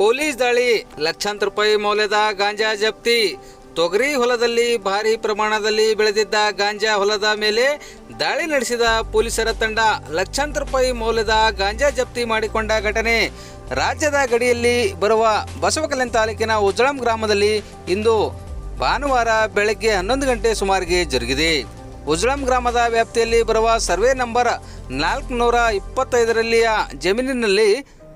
Police ದಾಳಿ, ಲಕ್ಷಾಂತರ ರೂಪಾಯಿ ಮೌಲ್ಯದ ಗಾಂಜಾ ಜಪ್ತಿ. ತೊಗರಿ ಹೊಲದಲ್ಲಿ ಭಾರಿ ಪ್ರಮಾಣದಲ್ಲಿ ಬೆಳೆದಿದ್ದ ಗಾಂಜಾ ಹೊಲದ ಮೇಲೆ ದಾಳಿ ನಡೆಸಿದ ಪೊಲೀಸರ ತಂಡ ಲಕ್ಷಾಂತರ ರೂಪಾಯಿ ಮೌಲ್ಯದ ಗಾಂಜಾ ಜಪ್ತಿ ಮಾಡಿಕೊಂಡ ಘಟನೆ ರಾಜ್ಯದ ಗಡಿಯಲ್ಲಿ ಬರುವ ಬಸವಕಲ್ಯಾಣ ತಾಲೂಕಿನ ಉಜ್ಳಂ ಗ್ರಾಮದಲ್ಲಿ ಇಂದು ಭಾನುವಾರ ಬೆಳಗ್ಗೆ 11 ಗಂಟೆ ಸುಮಾರಿಗೆ ಜರುಗಿದೆ. ಉಜ್ಳಂ ಗ್ರಾಮದ ವ್ಯಾಪ್ತಿಯಲ್ಲಿ ಬರುವ ಸರ್ವೆ ನಂಬರ್ 425ರಲ್ಲಿಯ ಜಮೀನಿನಲ್ಲಿ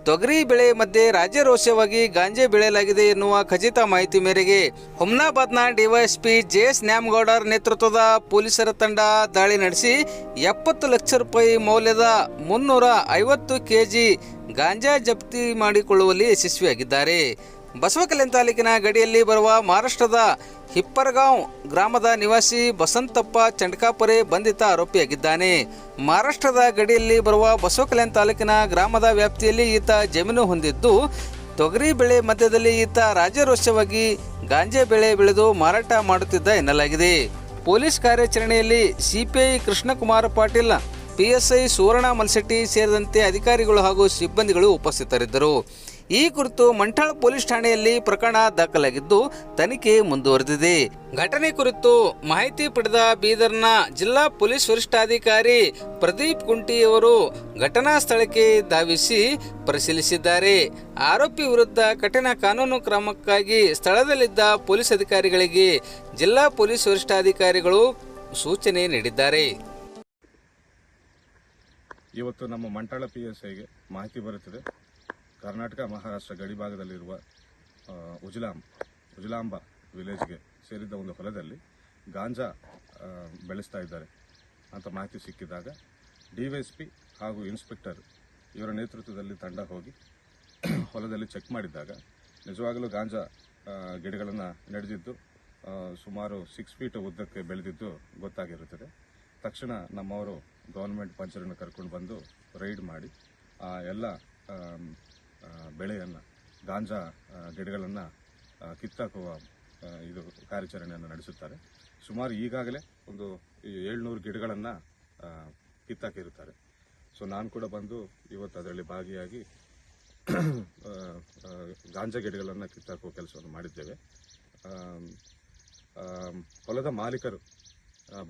ತೊಗರಿ ಬೆಳೆ ಮಧ್ಯೆ ರಾಜ್ಯರೋಷವಾಗಿ ಗಾಂಜಾ ಬೆಳೆಯಲಾಗಿದೆ ಎನ್ನುವ ಖಚಿತ ಮಾಹಿತಿ ಮೇರೆಗೆ ಹುಮ್ನಾಬಾದ್ನ ಡಿವೈಎಸ್ಪಿ ಜೆಎಸ್ ನ್ಯಾಮಗೌಡರ್ ನೇತೃತ್ವದ ಪೊಲೀಸರ ತಂಡ ದಾಳಿ ನಡೆಸಿ 70 ಲಕ್ಷ ರೂಪಾಯಿ ಮೌಲ್ಯದ 350 ಕೆಜಿ ಗಾಂಜಾ ಜಪ್ತಿ ಮಾಡಿಕೊಳ್ಳುವಲ್ಲಿ ಯಶಸ್ವಿಯಾಗಿದ್ದಾರೆ. ಬಸವಕಲ್ಯಾಣ ತಾಲೂಕಿನ ಗಡಿಯಲ್ಲಿ ಬರುವ ಮಹಾರಾಷ್ಟ್ರದ ಹಿಪ್ಪರಗಾಂವ್ ಗ್ರಾಮದ ನಿವಾಸಿ ಬಸಂತಪ್ಪ ಚಂಡ್ಕಾಪುರೆ ಬಂಧಿತ ಆರೋಪಿಯಾಗಿದ್ದಾನೆ. ಮಹಾರಾಷ್ಟ್ರದ ಗಡಿಯಲ್ಲಿ ಬರುವ ಬಸವಕಲ್ಯಾಣ ತಾಲೂಕಿನ ಗ್ರಾಮದ ವ್ಯಾಪ್ತಿಯಲ್ಲಿ ಈತ ಜಮೀನು ಹೊಂದಿದ್ದು, ತೊಗರಿ ಬೆಳೆ ಮಧ್ಯದಲ್ಲಿ ಈತ ರಾಜ್ಯರೋಷವಾಗಿ ಗಾಂಜಾ ಬೆಳೆ ಬೆಳೆದು ಮಾರಾಟ ಮಾಡುತ್ತಿದ್ದ ಎನ್ನಲಾಗಿದೆ. ಪೊಲೀಸ್ ಕಾರ್ಯಾಚರಣೆಯಲ್ಲಿ ಸಿಪಿಐ ಕೃಷ್ಣಕುಮಾರ ಪಾಟೀಲ್, ಪಿಎಸ್ಐ ಸುವರ್ಣ ಮಲ್ಸೆಟ್ಟಿ ಸೇರಿದಂತೆ ಅಧಿಕಾರಿಗಳು ಹಾಗೂ ಸಿಬ್ಬಂದಿಗಳು ಉಪಸ್ಥಿತರಿದ್ದರು. ಈ ಕುರಿತು ಮಂಠಾಳ ಪೊಲೀಸ್ ಠಾಣೆಯಲ್ಲಿ ಪ್ರಕರಣ ದಾಖಲಾಗಿದ್ದು ತನಿಖೆ ಮುಂದುವರೆದಿದೆ. ಘಟನೆ ಕುರಿತು ಮಾಹಿತಿ ಪಡೆದ ಬೀದರ್ನ ಜಿಲ್ಲಾ ಪೊಲೀಸ್ ವರಿಷ್ಠಾಧಿಕಾರಿ ಪ್ರದೀಪ್ ಕುಂಟಿಯವರು ಘಟನಾ ಸ್ಥಳಕ್ಕೆ ಧಾವಿಸಿ ಪರಿಶೀಲಿಸಿದ್ದಾರೆ. ಆರೋಪಿ ವಿರುದ್ಧ ಕಠಿಣ ಕಾನೂನು ಕ್ರಮಕ್ಕಾಗಿ ಸ್ಥಳದಲ್ಲಿದ್ದ ಪೊಲೀಸ್ ಅಧಿಕಾರಿಗಳಿಗೆ ಜಿಲ್ಲಾ ಪೊಲೀಸ್ ವರಿಷ್ಠಾಧಿಕಾರಿಗಳು ಸೂಚನೆ ನೀಡಿದ್ದಾರೆ. ಇವತ್ತು ನಮ್ಮ ಮಂಠಾಳ PSIಗೆ ಮಾಹಿತಿ ಬರುತ್ತದೆ. ಕರ್ನಾಟಕ ಮಹಾರಾಷ್ಟ್ರ ಗಡಿ ಭಾಗದಲ್ಲಿರುವ ಉಜಲಾಂಬ ವಿಲೇಜ್ಗೆ ಸೇರಿದ ಒಂದು ಹೊಲದಲ್ಲಿ ಗಾಂಜಾ ಬೆಳೆಸ್ತಾ ಇದ್ದಾರೆ ಅಂತ ಮಾಹಿತಿ ಸಿಕ್ಕಿದಾಗ ಡಿವೈಎಸ್ಪಿ ಹಾಗೂ ಇನ್ಸ್ಪೆಕ್ಟರ್ ಇವರ ನೇತೃತ್ವದಲ್ಲಿ ತಂಡ ಹೋಗಿ ಹೊಲದಲ್ಲಿ ಚೆಕ್ ಮಾಡಿದಾಗ ನಿಜವಾಗಲೂ ಗಾಂಜಾ ಗಿಡಗಳನ್ನು ನಡೆದಿದ್ದು ಸುಮಾರು 6 ಫೀಟ್ ಉದ್ದಕ್ಕೆ ಬೆಳೆದಿದ್ದು ಗೊತ್ತಾಗಿರುತ್ತದೆ. ತಕ್ಷಣ ನಮ್ಮವರು ಗವರ್ನಮೆಂಟ್ ಪಂಚರನ್ನು ಕರ್ಕೊಂಡು ಬಂದು ರೈಡ್ ಮಾಡಿ ಆ ಎಲ್ಲ ಬೆಳೆಯನ್ನು ಗಾಂಜಾ ಗಿಡಗಳನ್ನು ಕಿತ್ತಾಕುವ ಇದು ಕಾರ್ಯಾಚರಣೆಯನ್ನು ನಡೆಸುತ್ತಾರೆ. ಸುಮಾರು ಈಗಾಗಲೇ ಒಂದು 700 ಗಿಡಗಳನ್ನು ಕಿತ್ತಾಕಿರುತ್ತಾರೆ. ಸೊ ನಾನು ಕೂಡ ಬಂದು ಇವತ್ತು ಅದರಲ್ಲಿ ಭಾಗಿಯಾಗಿ ಗಾಂಜಾ ಗಿಡಗಳನ್ನು ಕಿತ್ತಾಕುವ ಕೆಲಸವನ್ನು ಮಾಡಿದ್ದೇವೆ. ಹೊಲದ ಮಾಲೀಕರು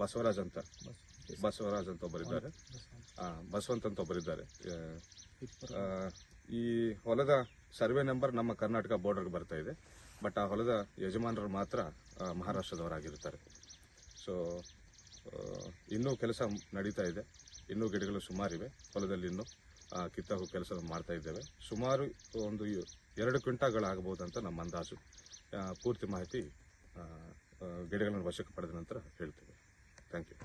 ಬಸವರಾಜ್ ಅಂತ ಒಬ್ಬರಿದ್ದಾರೆ, ಬಸವಂತ್ ಅಂತ ಒಬ್ಬರಿದ್ದಾರೆ. ಈ ಹೊಲದ ಸರ್ವೆ ನಂಬರ್ ನಮ್ಮ ಕರ್ನಾಟಕ ಬಾರ್ಡರ್ಗೆ ಬರ್ತಾ ಇದೆ. ಬಟ್ ಆ ಹೊಲದ ಯಜಮಾನರು ಮಾತ್ರ ಮಹಾರಾಷ್ಟ್ರದವರಾಗಿರ್ತಾರೆ. ಸೊ ಇನ್ನೂ ಕೆಲಸ ನಡೀತಾ ಇದೆ. ಇನ್ನೂ ಗಿಡಗಳು ಸುಮಾರಿವೆ. ಹೊಲದಲ್ಲಿ ಇನ್ನೂ ಕಿತ್ತಾಕೋ ಕೆಲಸ ಮಾಡ್ತಾ ಇದ್ದೇವೆ. ಸುಮಾರು ಒಂದು 2 ಕ್ವಿಂಟಾಲ್ಗಳಾಗಬಹುದಂತ ನಮ್ಮ ಅಂದಾಜು. ಪೂರ್ತಿ ಮಾಹಿತಿ ಗಿಡಗಳನ್ನು ವಶಕ್ಕೆ ಪಡೆದ ನಂತರ ಹೇಳ್ತೇವೆ. Thank you.